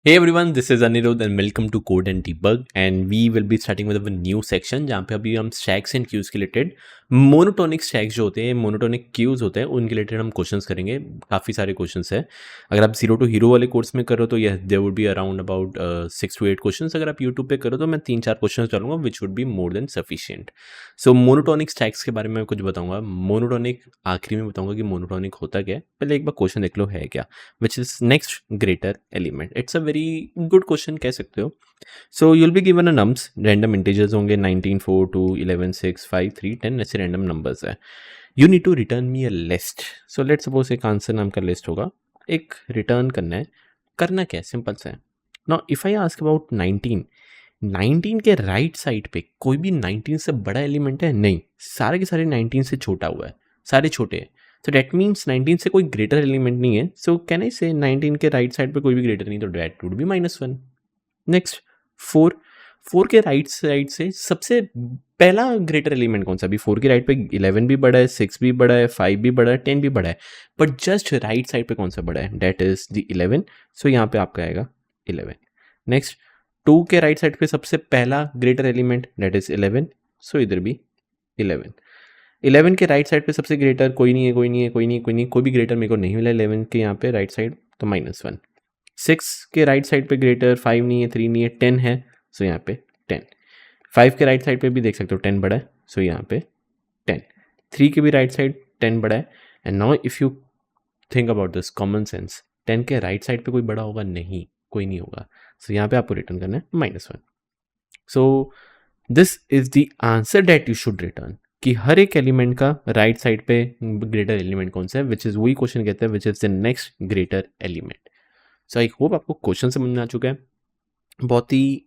Hey everyone, this is Anirudh and welcome to Code and Debug and we will be starting with a new section जहाँ पे अभी हम stacks and queues के related monotonic stacks जो होते हैं monotonic queues होते हैं उनके रिलेटेड हम क्वेश्चंस करेंगे। काफ़ी सारे क्वेश्चंस हैं। अगर आप जीरो टू हीरो वाले कोर्स में करो तो yes there would be around about 6 to 8 questions. अगर आप यूट्यूब पे करो तो मैं 3-4 क्वेश्चंस डालूंगा which would be more than sufficient. So monotonic stacks के बारे में कुछ बताऊंगा। मोनोटोनिक आखिरी में बताऊंगा कि मोनोटोनिक होता क्या है। पहले एक बार क्वेश्चन देख लो है क्या, which is next greater element. It's a very good question कह सकते हो। So you'll be given a nums, random integers होंगे 19 4 2 11 6 5 3 10 ऐसे रैंडम नंबर्स है। You need to return me a list. So let's suppose एक आंसर नाम का list होगा, एक रिटर्न करना है। करना क्या है, सिंपल सा है। Now if I ask about 19 के राइट साइड पे कोई भी 19 से बड़ा एलिमेंट है? नहीं, सारे के सारे 19 से छोटा हुआ है, सारे छोटे हैं। सो डैट मीन्स 19 से कोई ग्रेटर एलिमेंट नहीं है। सो कैन आई से 19 के राइट साइड पे कोई भी ग्रेटर नहीं, तो डैट वुड बी -1। नेक्स्ट 4 के राइट साइड से सबसे पहला ग्रेटर एलिमेंट कौन सा? भी 4 के राइट पे 11 भी बड़ा है, 6 भी बड़ा है, 5 भी बड़ा है, 10 भी बड़ा है, बट जस्ट राइट साइड पे कौन सा बड़ा है? That is the 11। सो यहाँ पे आपका आएगा 11। नेक्स्ट 2 के राइट साइड पे सबसे पहला ग्रेटर एलिमेंट डैट इज 11। सो इधर भी 11। 11 के राइट साइड पे सबसे ग्रेटर कोई नहीं है, कोई नहीं है, कोई नहीं, कोई नहीं, कोई भी ग्रेटर मेरे को नहीं मिला 11 के यहाँ पे राइट साइड, तो -1। 6 के राइट साइड पे ग्रेटर 5 नहीं है, 3 नहीं है, 10 है। सो यहाँ पे 10। 5 के राइट साइड पे भी देख सकते हो 10 बड़ा है। सो यहाँ पे 10। 3 के भी राइट साइड 10 बड़ा है। And now if you think about this common sense, 10 के राइट साइड पे कोई बड़ा होगा? नहीं, कोई नहीं होगा। सो यहाँ पे आपको रिटर्न करना है -1। So this is the answer that you should return, कि हर एक एलिमेंट का राइट साइड पे ग्रेटर एलिमेंट कौन सा है, विच इज वही क्वेश्चन कहते हैं, which is the next greater element. So I hope आपको क्वेश्चन समझ में आ चुका है। बहुत ही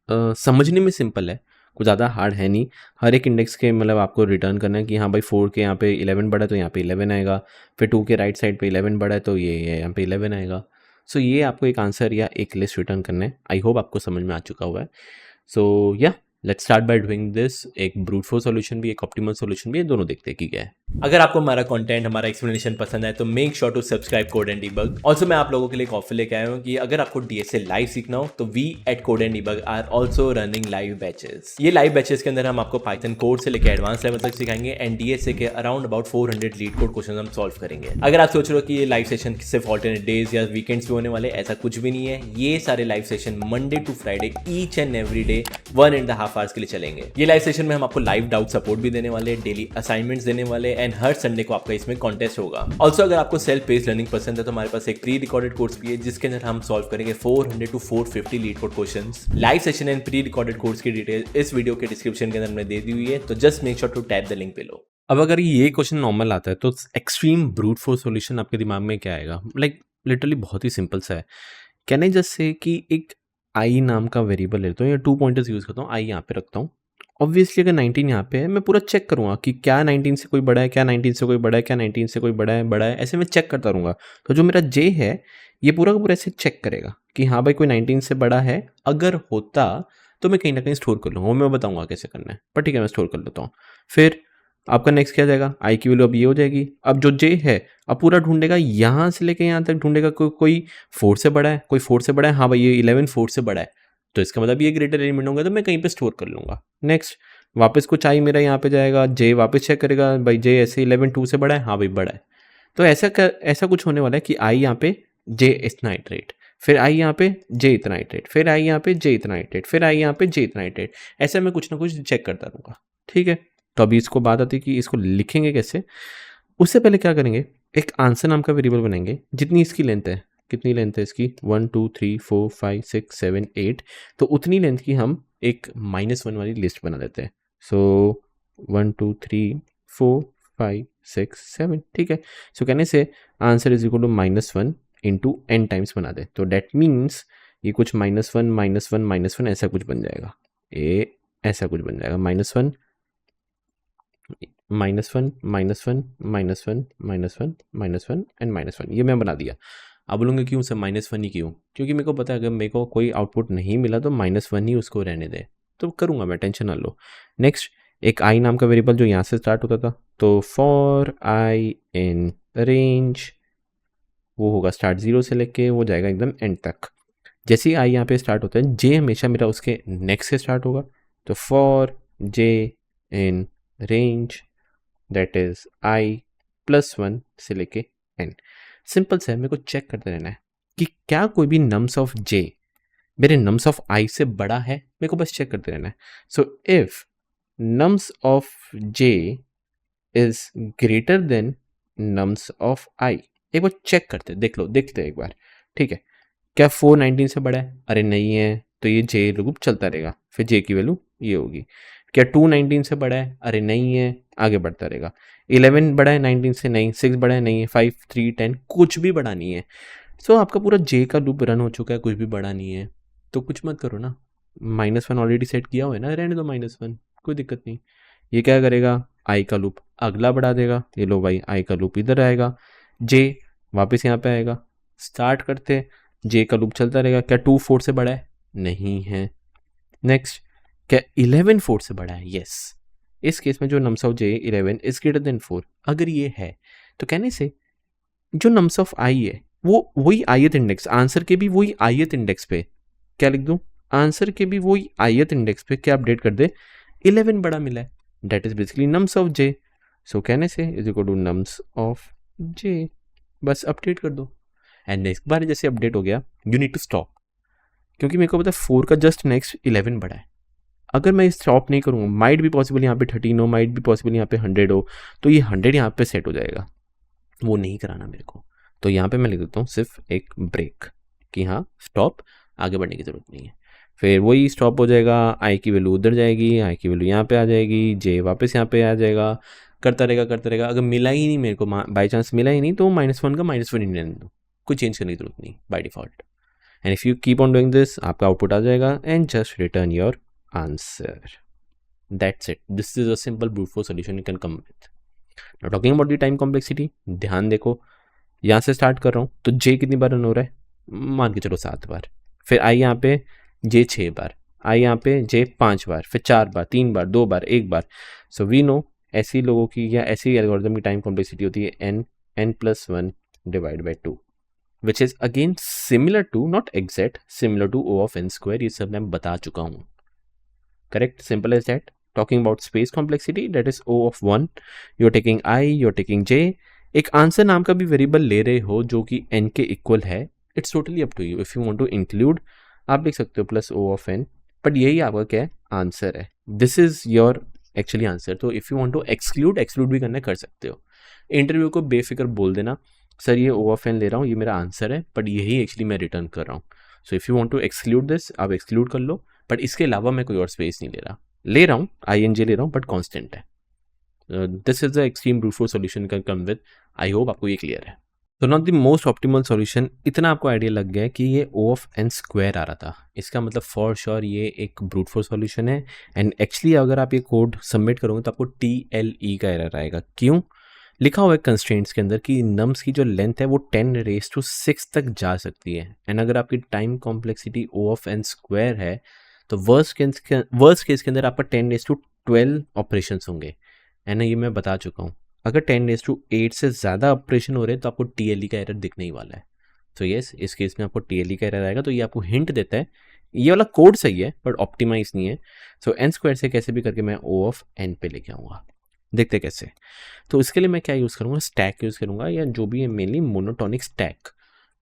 समझने में सिंपल है, कुछ ज़्यादा हार्ड है नहीं। हर एक इंडेक्स के मतलब आपको रिटर्न करना है कि हाँ भाई 4 के यहाँ पे 11 बड़ा है तो यहाँ पे 11 आएगा, फिर 2 के राइट साइड पे 11 बड़ा है तो ये यहाँ पे 11 आएगा। सो ये आपको एक आंसर या एक लिस्ट रिटर्न करना है। आई होप आपको समझ में आ चुका हुआ है। सो या let's start by doing this. एक ब्रूट फोर्स सॉल्यूशन भी, एक ऑप्टिमल सॉल्यूशन भी है, दोनों देखते हैं कि क्या है। अगर आपको हमारा कंटेंट, हमारा एक्सप्लेनेशन पसंद है तो make sure to subscribe Code and Debug. Also मैं आप लोगों के लिए एक ऑफर लेके आया हूँ कि अगर आपको डीएसए लाइव सीखना हो तो we at Code and Debug are also running live batches. ये लाइव बैचेस के अंदर हम आपको पाइथन कोड से लेकर एडवांस लेवल तक सिखाएंगे एंड डीएसए के around about 400 leet code question हम सॉल्व करेंगे। अगर आप सोच रहे हो कि ये लाइव सेशन सिर्फ ऑल्टरनेट डेज या वीकेंड्स पे होने वाले, ऐसा कुछ भी नहीं है। ये सारे live session Monday to Friday each and every day 1.5 hours के लिए चलेंगे। ये लाइव सेशन में हम आपको लाइव डाउट सपोर्ट भी देने वाले, डेली असाइनमेंट्स देने वाले एंड हर संडे को आपका इसमें कॉन्टेस्ट होगा। ऑल्सो अगर आपको सेल्फ बेस्ड लर्निंग पसंद है तो हमारे पास एक प्री रिकॉर्डेड कोर्स भी है जिसके अंदर हम सॉल्व करेंगे 400 to 450 LeetCode questions. Live session and pre recorded course की डिटेल इस वीडियो के डिस्क्रिप्शन के अंदर हमने दे दी हुई है, तो just make sure to tap the link below. अब अगर ये क्वेश्चन नॉर्मल आता है तो एक्सट्रीम ब्रूट फोर्स सॉल्यूशन आपके दिमाग में क्या आएगा? लाइक लिटरली बहुत ही सिंपल सा है। कैन आई जस्ट से कि एक आई नाम का वेरिएबल लेता हूँ या 2 पॉइंटर्स यूज करता हूँ, आई यहाँ पे रखता हूँ। ऑब्वियसली अगर 19 यहाँ पे है, मैं पूरा चेक करूँगा कि क्या 19 से कोई बड़ा है, क्या 19 से कोई बड़ा है, क्या 19 से कोई बड़ा है, ऐसे मैं चेक करता रहूँगा। तो जो मेरा जे है ये पूरा का पूरा ऐसे चेक करेगा कि हाँ भाई कोई 19 से बड़ा है। अगर होता तो मैं कहीं ना कहीं स्टोर कर लूँगा, वो मैं बताऊँगा कैसे करना है, पर ठीक है मैं स्टोर कर लेता हूँ। फिर आपका नेक्स्ट क्या जाएगा? आई की वैल्यू अब ये हो जाएगी। अब जो जे है अब पूरा ढूंढेगा, यहाँ से लेके यहाँ तक ढूंढेगा कोई 4 से बड़ा है, कोई 4 से बड़ा है, हाँ भाई ये 11 4 से बड़ा है, तो इसका मतलब ये ग्रेटर एलिमेंट होगा, तो मैं कहीं पे स्टोर कर लूँगा। नेक्स्ट वापस कुछ आई मेरा यहाँ पे जाएगा, जे वापस चेक करेगा, भाई जे ऐसे 11 2 से बड़ा है, हाँ भाई बड़ा है। तो ऐसा कुछ होने वाला है कि आई यहाँ पे जे इतना इटरेट, फिर आई यहाँ पे जे इतना इटरेट, फिर आई यहाँ पे जे इतना इटरेट, फिर आई यहाँ पे जे इतना इटरेट, ऐसे मैं कुछ ना कुछ चेक करता रहूँगा। ठीक है, तो अभी इसको बात आती है कि इसको लिखेंगे कैसे। उससे पहले क्या करेंगे, एक आंसर नाम का वेरिएबल बनाएंगे। जितनी इसकी लेंथ है, कितनी लेंथ है इसकी 1 2 3 4 5 6 7 8, तो उतनी लेंथ की हम एक -1 वाली लिस्ट बना देते हैं। सो 1 2 3 4 5 6 7, ठीक है। सो कहने से answer is equal to -1 into n times बना दे, तो डेट मीन्स ये कुछ -1 -1 -1 ऐसा कुछ बन जाएगा। ऐसा कुछ बन जाएगा -1 -1 -1 -1 -1 -1 एंड -1, ये मैं बना दिया। आप बोलोगे क्यों सर -1 ही क्यों? क्योंकि मेरे को पता है अगर मेरे को कोई आउटपुट नहीं मिला तो -1 ही उसको रहने दे, तो करूँगा मैं, टेंशन ना लो। नेक्स्ट एक आई नाम का वेरिएबल जो यहाँ से स्टार्ट होता था, तो फॉर आई इन रेंज, वो होगा स्टार्ट 0 से लेके वो जाएगा एकदम एंड तक। जैसे ही आई यहाँ पे स्टार्ट होता है, जे हमेशा मेरा उसके नेक्स्ट से स्टार्ट होगा। तो for J in range that is I +1 से लेके एन। सिंपल से मेरे को चेक करते रहना है कि क्या कोई भी नम्स ऑफ जे मेरे नम्स ऑफ आई से बड़ा है, मेरे को बस चेक करते रहना है। So if nums of J is greater than nums of I, एक बार चेक करते, देख लो, देखते एक बार, ठीक है। क्या 419 से बड़ा है? अरे नहीं है, तो ये जे लूप चलता रहेगा, फिर जे की वैल्यू ये होगी। क्या 219 से बड़ा है? अरे नहीं है, आगे बढ़ता रहेगा। 11 बड़ा है 19 से? नहीं। 6 बड़ा है? नहीं है। 5 3 10 कुछ भी बड़ा नहीं है। सो आपका पूरा जे का लूप रन हो चुका है, कुछ भी बड़ा नहीं है, तो कुछ मत करो ना। -1 ऑलरेडी सेट किया हुआ है ना, रहने दो -1, कोई दिक्कत नहीं। ये क्या करेगा, आई का लूप अगला बढ़ा देगा। ये लो भाई, आई का लूप इधर आएगा, जे वापस यहाँ पे आएगा। स्टार्ट करते, जे का लूप चलता रहेगा। क्या 2 4 से बड़ा है? नहीं है। नेक्स्ट, क्या 11 4 से बड़ा है? यस। इस केस में जो nums of J 11 is greater then 4, अगर ये है तो कहने से जो नम्स ऑफ आई है वो वही आयत इंडेक्स, आंसर के भी वही आयत इंडेक्स पे, क्या लिख दूं, आंसर के भी वही आयत इंडेक्स पे क्या अपडेट कर दे, 11 बड़ा मिला है, that is basically nums of J. So कहने से is equal to nums of J, बस अपडेट कर दो। एंड नेक्स्ट बार जैसे अपडेट हो गया, यू नीड टू स्टॉप, क्योंकि मेरे को पता है 4 का जस्ट नेक्स्ट 11 बड़ा है। अगर मैं स्टॉप नहीं करूँगा, माइट भी पॉसिबल यहाँ पे 13 हो, माइट भी पॉसिबल यहाँ पे 100 हो, तो ये 100 यहाँ पे सेट हो जाएगा, वो नहीं कराना मेरे को। तो यहाँ पे मैं लिख देता हूँ सिर्फ एक ब्रेक कि हाँ स्टॉप, आगे बढ़ने की ज़रूरत नहीं है। फिर वही स्टॉप हो जाएगा, आई की वैल्यू उधर जाएगी, आई की वैल्यू यहाँ पे आ जाएगी, जे वापस यहाँ पे आ जाएगा, करता रहेगा करता रहेगा। अगर मिला ही नहीं मेरे को, बाई चांस मिला ही नहीं, तो -1 का -1 ही रहने दो, कोई चेंज करने की जरूरत नहीं by default. And if you keep on doing this, आपका आउटपुट आ जाएगा and just return your answer. That's it, this is a simple brute force solution you can come with. Now talking about the time complexity, ध्यान देखो, यहाँ से start कर रहा हूँ तो जे कितनी बार रन हो रहा है, मान के चलो 7 बार। फिर आई यहाँ पे जे 6 बार, आई यहाँ पे जे 5 बार, फिर 4 बार, 3 बार, 2 बार, 1 बार। सो वी नो ऐसी लोगों की या ऐसी एल्गोरिथम की टाइम कॉम्प्लेक्सिटी होती है n+1 divide by 2, which is again similar to, not exact, similar to O of n²। ये सब मैं बता चुका हूँ, correct, simple as that. Talking about space complexity, that is O of 1, you are taking i, you are taking j, एक answer नाम का भी वेरिएबल ले रहे हो जो कि n के इक्वल है। It's totally up to you, if you want to include आप लिख सकते हो +O ऑफ n, बट यही आपका क्या है, आंसर है। This is your actually answer. तो if you want to exclude भी करना कर सकते हो। इंटरव्यू को बेफिक्र बोल देना, सर ये O ऑफ n ले रहा हूँ, ये मेरा आंसर है, बट यही एक्चुअली मैं रिटर्न कर रहा हूँ। So if you want to exclude this, आप एक्सक्लूड कर लो, बट इसके अलावा मैं कोई और स्पेस नहीं ले रहा हूँ, INJ ले रहा हूँ, बट कॉन्स्टेंट है। This is the extreme brute force solution can come with. I hope आपको ये क्लियर है। तो not the most optimal solution, इतना आपको आइडिया लग गया है कि ये O ऑफ n² आ रहा था, इसका मतलब फॉर श्योर ये एक ब्रूट फोर्स सॉल्यूशन है। एंड एक्चुअली अगर आप ये कोड सबमिट करोगे तो आपको TLE का एरर आएगा। क्यों? लिखा हुआ है कंस्ट्रेंट्स के अंदर कि नम्स की जो लेंथ है वो 10⁻⁶ तक जा सकती है। एंड अगर आपकी time complexity O of n² है तो वर्स्ट केस के अंदर आपका 10⁻12 ऑपरेशंस होंगे। एंड ये मैं बता चुका हूँ, अगर 10⁸ से ज़्यादा ऑपरेशन हो रहे हैं तो आपको TLE का एरर दिखने ही वाला है। तो यस, इस केस में आपको TLE का एरर आएगा। तो ये आपको हिंट देता है, ये वाला कोड सही है बट ऑप्टिमाइज नहीं है। सो n² से कैसे भी करके मैं O ऑफ n पे लेके आऊँगा, देखते कैसे। तो इसके लिए मैं क्या यूज़ करूँगा, स्टैक यूज़ करूँगा, या जो भी है mainly monotonic stack.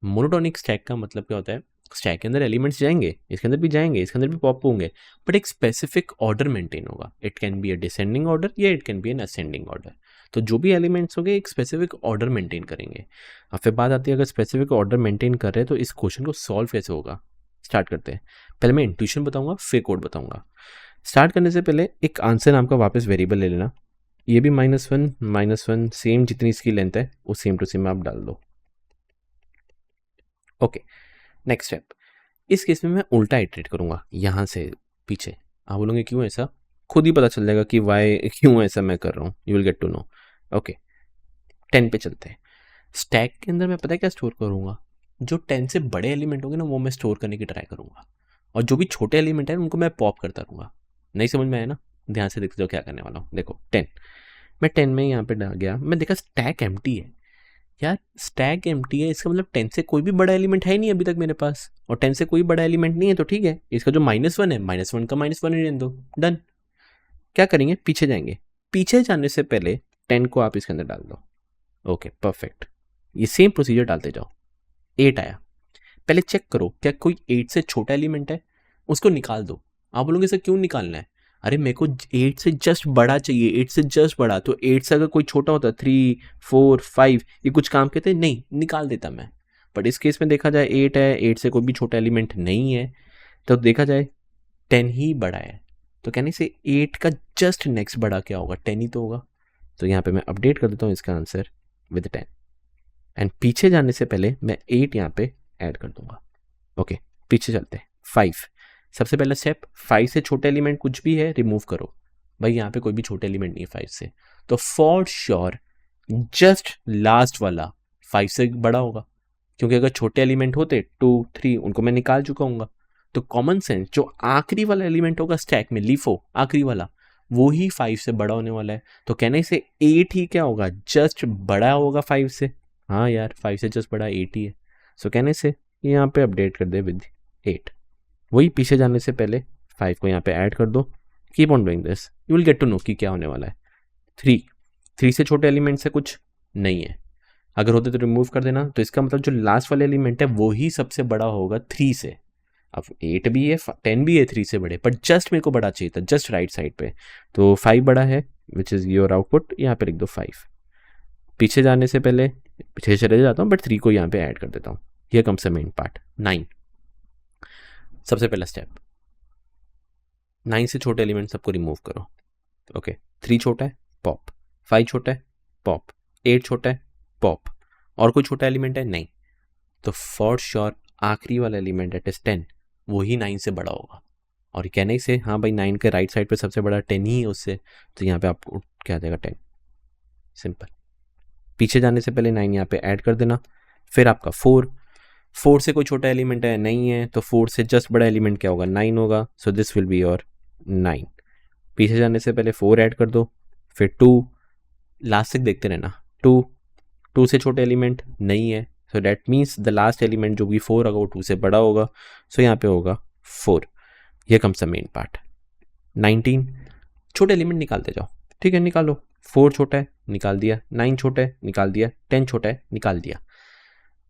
Monotonic stack का मतलब क्या होता है, स्टैक के अंदर एलिमेंट्स जाएंगे, इसके अंदर भी जाएंगे, इसके अंदर भी पॉप होंगे, बट एक स्पेसिफिक ऑर्डर मेंटेन होगा। It can be a descending order या it can be an ascending order. तो जो भी एलिमेंट्स होंगे एक स्पेसिफिक ऑर्डर मेंटेन करेंगे। अब फिर बात आती है, अगर स्पेसिफिक ऑर्डर मेंटेन कर रहे हैं तो इस क्वेश्चन को सॉल्व कैसे होगा, स्टार्ट करते हैं। पहले मैं इंट्यूशन बताऊंगा, फिर कोड बताऊंगा। स्टार्ट करने से पहले एक आंसर नाम का वापस वेरिएबल ले लेना, ये भी -1 सेम, जितनी इसकी लेंथ है वो सेम टू सेम आप डाल दो। ओके, नेक्स्ट स्टेप, इस केस में मैं उल्टा इटरेट करूँगा यहाँ से पीछे। आप बोलोगे क्यों ऐसा, खुद ही पता चल जाएगा कि वाई क्यों ऐसा मैं कर रहा हूँ, you will get to know. Okay, 10 पे चलते हैं। स्टैक के अंदर मैं पता है क्या स्टोर करूँगा, जो 10 से बड़े एलिमेंट होंगे ना वो मैं स्टोर करने की ट्राई करूँगा, और जो भी छोटे एलिमेंट है उनको मैं पॉप करता रहूँगा। नहीं समझ में आया ना, ध्यान से देखते जाओ क्या करने वाला हूँ। देखो 10, मैं 10 में यहाँ पे डाल गया, मैं देखा स्टैक एम्प्टी है, यार स्टैक एम्प्टी है, इसका मतलब 10 से कोई भी बड़ा एलिमेंट है नहीं अभी तक मेरे पास, और 10 से कोई बड़ा एलिमेंट नहीं है तो ठीक है, इसका जो -1 है -1 का -1 ही रहने दो, डन। क्या करेंगे, पीछे जाएंगे। पीछे जाने से पहले 10 को आप इसके अंदर डाल दो। ओके परफेक्ट, ये सेम प्रोसीजर डालते जाओ। 8 आया, पहले चेक करो क्या कोई 8 से छोटा एलिमेंट है, उसको निकाल दो। आप बोलोगे सर क्यों निकालना है, अरे मेरे को 8 से जस्ट बड़ा चाहिए, 8 से जस्ट बड़ा, तो 8 से अगर कोई छोटा होता 3 4 5 ये कुछ काम के थे, नहीं निकाल देता मैं। बट इस केस में देखा जाए 8 है, 8 से कोई भी छोटा एलिमेंट नहीं है, तो देखा जाए 10 ही बड़ा है, तो कहने से 8 का जस्ट नेक्स्ट बड़ा क्या होगा, 10 ही तो होगा। तो यहाँ पे मैं अपडेट कर देता हूँ इसका आंसर विद 10, एंड पीछे जाने से पहले मैं 8 यहाँ पे ऐड कर दूंगा। ओके पीछे चलते हैं। 5 सबसे पहला स्टेप, 5 से छोटे एलिमेंट कुछ भी है रिमूव करो। भाई यहाँ पे कोई भी छोटे एलिमेंट नहीं है 5 से, तो फॉर श्योर जस्ट लास्ट वाला 5 से बड़ा होगा, क्योंकि अगर छोटे एलिमेंट होते 2 3 उनको मैं निकाल चुका हूँ। तो कॉमन सेंस जो आखिरी वाला एलिमेंट होगा स्टैक में, लीफो आखिरी वाला, वो ही 5 से बड़ा होने वाला है। तो कहने से 8 ही क्या होगा, जस्ट बड़ा होगा 5 से। हाँ यार 5 से जस्ट बड़ा 8 ही है। सो कहने से यहाँ पे अपडेट कर दे विद 8। वही पीछे जाने से पहले 5 को यहाँ पे ऐड कर दो। Keep on doing this, you will get to know कि क्या होने वाला है। 3 से छोटे एलिमेंट से कुछ नहीं है, अगर होते तो रिमूव कर देना। तो इसका मतलब जो लास्ट वाले एलिमेंट है वो ही सबसे बड़ा होगा 3 से। अब 8 भी है 10 भी है 3 से बड़े, पर जस्ट मेरे को बड़ा चाहिए था, जस्ट राइट साइड पे, तो 5 बड़ा है विच इज़ योर आउटपुट। यहाँ पे लिख दो 5। पीछे जाने से पहले पीछे चले जाता हूँ, बट 3 को यहाँ पे ऐड कर देता हूँ। Here comes the main part. 9 सबसे पहला स्टेप, 9 से छोटे एलिमेंट सबको रिमूव करो। ओके 3 छोटा है पॉप, 5 छोटा है पॉप, 8 छोटा है पॉप, और कोई छोटा एलिमेंट है नहीं, तो फॉर श्योर आखिरी वाला एलिमेंट एट इज 10 वो ही 9 से बड़ा होगा। और ये कहने से हाँ भाई 9 के राइट साइड पे सबसे बड़ा 10 ही है उससे, तो यहाँ पे आपको क्या आ जाएगा 10, सिंपल। पीछे जाने से पहले 9 यहाँ पे ऐड कर देना। फिर आपका 4 से कोई छोटा एलिमेंट है नहीं है, तो 4 से जस्ट बड़ा एलिमेंट क्या होगा, 9 होगा। So this will be your 9। पीछे जाने से पहले 4 ऐड कर दो, फिर 2, लास्ट तक देखते रहना। 2 से छोटे एलिमेंट नहीं है, so that means the last element जो भी 4 होगा वो 2 से बड़ा होगा, सो यहाँ पे होगा 4। ये कम्स द मेन पार्ट। 19 छोटे एलिमेंट निकालते जाओ, ठीक है निकालो। 4 छोटा है निकाल दिया, 9 छोटा है निकाल दिया, 10 छोटा है निकाल दिया।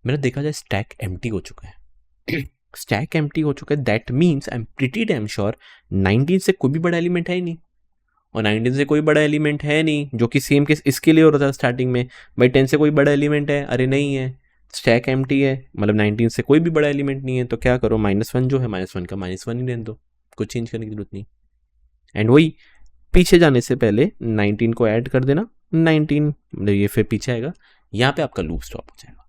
मेरा देखा जाए स्टैक एम्प्टी हो चुका है। स्टैक एम्प्टी हो चुका है, that means I am pretty damn sure 19 से कोई भी बड़ा एलिमेंट है ही नहीं, और 19 से कोई बड़ा एलिमेंट है नहीं, जो कि सेम केस इसके लिए हो रहा था स्टार्टिंग में। भाई 10 से कोई बड़ा एलिमेंट है, अरे नहीं है, स्टैक एम्प्टी है, मतलब 19 से कोई भी बड़ा एलिमेंट नहीं है, तो क्या करो -1 जो है -1 का -1 ही रहने दो, कुछ चेंज करने की जरूरत नहीं। एंड वही पीछे जाने से पहले 19 को ऐड कर देना। 19 मतलब ये फिर पीछे आएगा, यहाँ पे आपका लूप स्टॉप हो जाएगा।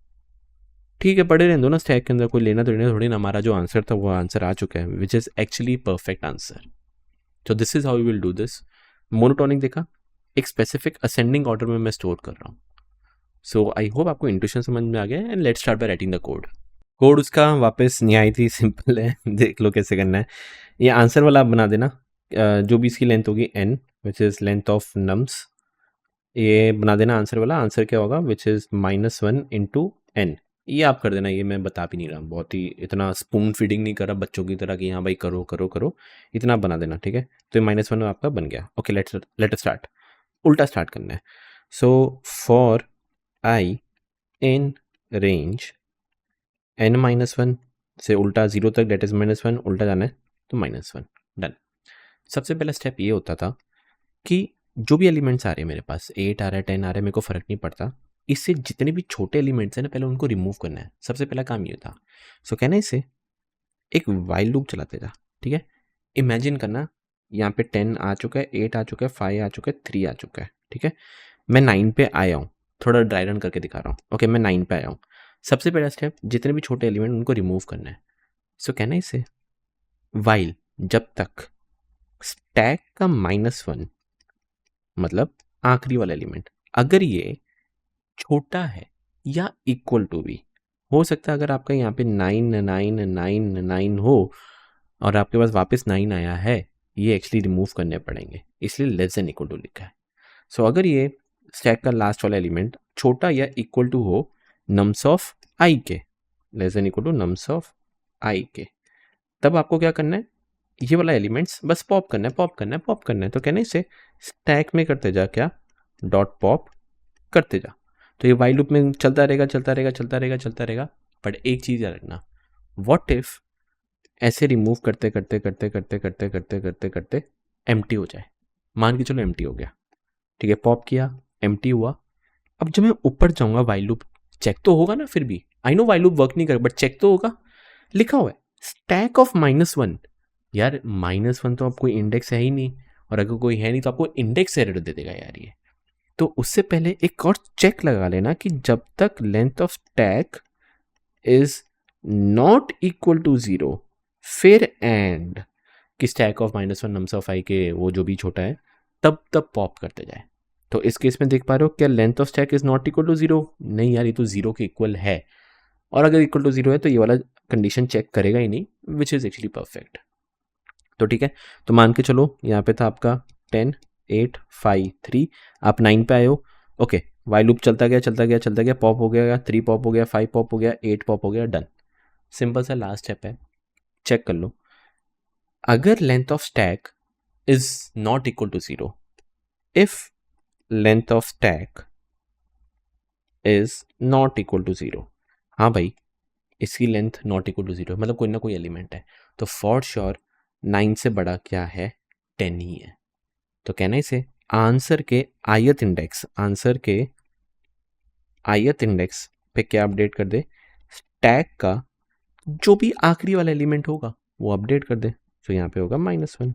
ठीक है पढ़े रहने दो ना स्टैक के अंदर, कोई लेना तो लेना थोड़ी ना, हमारा जो आंसर था वो आंसर आ चुका है, which is actually perfect answer. तो this is how you will do this. Monotonic देखा, एक स्पेसिफिक असेंडिंग ऑर्डर में मैं स्टोर कर रहा हूँ। सो आई होप आपको इंट्यूशन समझ में आ गया, and let's start by writing the code. Code उसका वापस निहायत ही सिंपल है, देख लो कैसे करना है। ये आंसर वाला आप बना देना, जो भी इसकी लेंथ होगी n which is length of nums, ये बना देना आंसर वाला। आंसर क्या होगा, विच इज़ -1 इंटू n। ये आप कर देना, ये मैं बता भी नहीं रहा, बहुत ही इतना स्पून फीडिंग नहीं कर रहा बच्चों की तरह कि हाँ भाई करो करो करो, इतना बना देना ठीक है। तो ये -1 आपका बन गया। ओके लेट स्टार्ट, उल्टा स्टार्ट करना है। So for i in range n-1 से उल्टा 0 तक, डेट इज -1, उल्टा जाना है तो -1, डन। सबसे पहला स्टेप ये होता था कि जो भी एलिमेंट्स आ रहे हैं मेरे पास, 8 आ रहा है 10 आ रहा है, मेरे को फ़र्क नहीं पड़ता, इससे जितने भी छोटे एलिमेंट्स हैं ना पहले उनको रिमूव करना है, सबसे पहला काम ये था। सो कहना इसे एक वाइल लूप चलाते था, ठीक है। इमेजिन करना यहाँ पे 10 आ चुका है, 8 आ चुका है, 5 आ चुका है, 3 आ चुका है, ठीक है। मैं 9 पे आया हूँ, थोड़ा ड्राई रन करके दिखा रहा हूँ। ओके मैं 9 पे आया हूँ। सबसे पहला स्टेप जितने भी छोटे एलिमेंट उनको रिमूव करना है। सो कहना इसे वाइल जब तक स्टैक का -1 मतलब आखिरी वाला एलिमेंट अगर ये छोटा है या इक्वल टू भी हो सकता है, अगर आपका यहाँ पे 9 हो और आपके पास वापस 9 आया है, ये एक्चुअली रिमूव करने पड़ेंगे, इसलिए लेस देन इक्वल टू लिखा है। सो अगर ये स्टैक का लास्ट वाला एलिमेंट छोटा या इक्वल टू हो नम्स ऑफ आई के, less than equal to nums of आई के, तब आपको क्या करना है, ये वाला एलिमेंट्स बस पॉप करना है, पॉप करना है, पॉप करना है। तो कहना है इसे स्टैक में करते जा, क्या डॉट पॉप करते जा। तो ये वाइल लूप में चलता रहेगा, चलता रहेगा, चलता रहेगा, चलता रहेगा। बट एक चीज़ याद रखना, व्हाट इफ ऐसे रिमूव करते करते करते करते करते करते करते करते एम्प्टी हो जाए। मान के चलो एम्प्टी हो गया, ठीक है, पॉप किया, एम्प्टी हुआ। अब जब मैं ऊपर जाऊंगा वाइल लूप चेक तो होगा ना, फिर भी I know while loop work नहीं करेगा बट चेक तो होगा। लिखा हुआ है स्टैक ऑफ -1। यार -1 तो अब कोई इंडेक्स है ही नहीं, और अगर कोई है नहीं तो आपको इंडेक्स एरर दे देगा यार ये। तो उससे पहले एक और चेक लगा लेना कि जब तक length of stack is not equal to 0, फिर एंड कि स्टैक ऑफ -1 नम्स ऑफ आई के वो जो भी छोटा है तब पॉप करते जाए। तो इस केस में देख पा रहे हो क्या length of stack is not equal to 0? नहीं यार, ये तो 0 के इक्वल है, और अगर इक्वल टू 0 है तो ये वाला कंडीशन चेक करेगा ही नहीं, विच इज़ एक्चुअली परफेक्ट। तो ठीक है, तो मान के चलो यहाँ पे था आपका 10, 8, 5, 3, आप 9 पे आए हो। ओके, वाइल लूप चलता गया, चलता गया, चलता गया, पॉप हो गया, 3 पॉप हो गया, 5 पॉप हो गया, 8 पॉप हो गया, डन। सिंपल सा लास्ट स्टेप है, चेक कर लो। अगर length of stack is not equal to 0, if length of stack is not equal to 0, हाँ भाई इसकी लेंथ नॉट इक्वल टू 0 मतलब कोई ना कोई एलिमेंट है, तो फॉर श्योर 9 से बड़ा क्या है, 10 ही है। तो कहना इसे आंसर के आयत इंडेक्स, आंसर के आयत इंडेक्स पे क्या अपडेट कर दे, स्टैक का जो भी आखिरी वाला एलिमेंट होगा वो अपडेट कर दे। तो यहाँ पे होगा -1,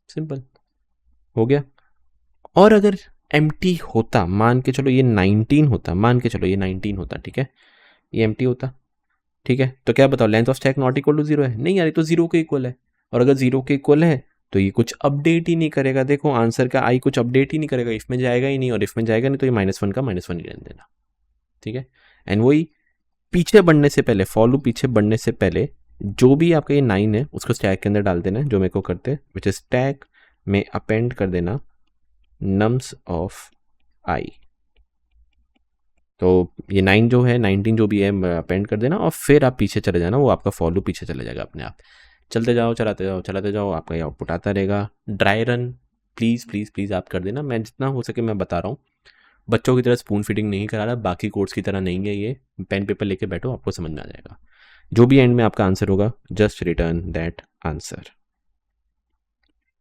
सिंपल हो गया। और अगर एम्प्टी होता, मान के चलो ये 19 होता, मान के चलो ये 19 होता, ठीक है, ये एम्प्टी होता, ठीक है, तो क्या बताओ length of stack not equal to 0 है? नहीं यार, ये तो 0 के इक्वल है, और अगर 0 के इक्वल है तो ये कुछ अपडेट ही नहीं करेगा। देखो आंसर का आई कुछ अपडेट ही नहीं करेगा, इफ में जाएगा ही नहीं, और इफ में जाएगा नहीं तो ये -1 का -1 ही रहने देना, ठीक है। एंड वही पीछे बढ़ने से पहले, फॉलो पीछे बढ़ने से पहले जो भी आपका ये 9 है उसको स्टैक के अंदर डाल देना है, जो मेरे को करते हैं, विच इज स्टैक में अपेंड कर देना नम्स ऑफ आई। तो ये 9 जो है, 19 जो भी है अपेंड कर देना, और फिर आप पीछे चले जाना, वो आपका फॉलो पीछे चले जाएगा अपने आप। चलते जाओ, चलाते जाओ, चलाते जाओ, आपका ये आउटपुट आता रहेगा। Dry run please please please आप कर देना, मैं जितना हो सके मैं बता रहा हूँ। बच्चों की तरह स्पून फीडिंग नहीं करा रहा, बाकी कोर्स की तरह नहीं है ये। पेन पेपर लेके बैठो, आपको समझ में आ जाएगा। जो भी एंड में आपका आंसर होगा, just return that answer.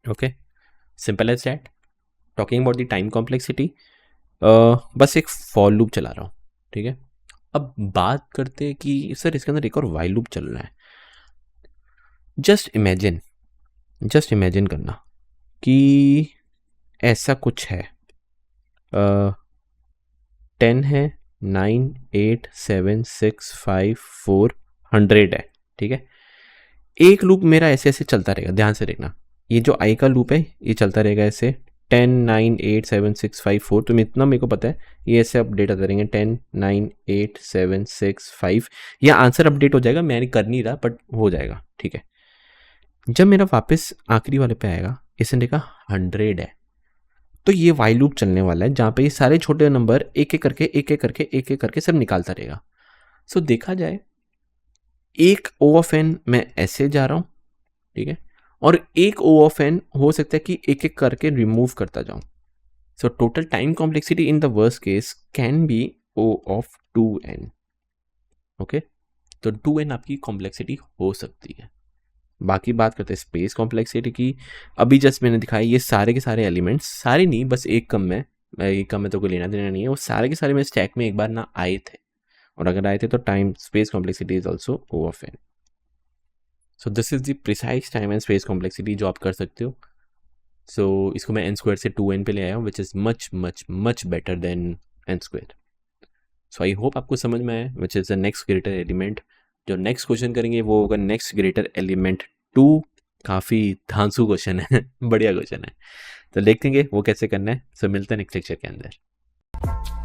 Okay, simple as that. Talking about the time complexity, बस एक फॉर लूप चला रहा हूँ, ठीक है। अब बात करते हैं कि सर इसके अंदर एक और वाइल लूप चल रहा है। जस्ट इमेजिन करना कि ऐसा कुछ है, 10 है, 9, 8, 7, 6, 5, 4, 100 है, ठीक है। एक लूप मेरा ऐसे ऐसे चलता रहेगा, ध्यान से देखना, ये जो आई का लूप है ये चलता रहेगा ऐसे 10, 9, 8, 7, 6, 5, 4, तो इतना मेरे को पता है ये ऐसे अपडेट आते रहेंगे 10, 9, 8, 7, 6, 5, या आंसर अपडेट हो जाएगा, मैं कर नहीं रहा बट हो जाएगा, ठीक है। जब मेरा वापस आखिरी वाले पे आएगा, इसने देखा 100 है, तो ये वाइल लूप चलने वाला है जहाँ पे ये सारे छोटे नंबर एक एक करके एक एक करके एक एक करके सब निकालता रहेगा। सो देखा जाए एक O ऑफ n मैं ऐसे जा रहा हूँ, ठीक है, और एक O ऑफ n हो सकता है कि एक एक करके रिमूव करता जाऊँ। So total time complexity in the worst case can be O of 2n। Okay, तो 2n आपकी कॉम्प्लेक्सिटी हो सकती है। बाकी बात करते हैं स्पेस कॉम्प्लेक्सिटी की। अभी जस्ट मैंने दिखाया ये सारे के सारे एलिमेंट्स, सारे नहीं बस एक कम में, एक कम में तो कोई लेना देना नहीं है, वो सारे के सारे मेरे स्टैक में एक बार ना आए थे, और अगर आए थे तो time space complexity is also O of n। So this is the precise time and space complexity जो आप कर सकते हो। सो इसको मैं n² से 2n पे ले आया हूँ, which is much much much better than n²। So I hope आपको समझ में आया, which is the next greater element. जो नेक्स्ट क्वेश्चन करेंगे वो होगा नेक्स्ट ग्रेटर एलिमेंट 2। काफ़ी धांसू क्वेश्चन है बढ़िया क्वेश्चन है, तो देखेंगे वो कैसे करना है। सो मिलते हैं नेक्स्ट लेक्चर के अंदर।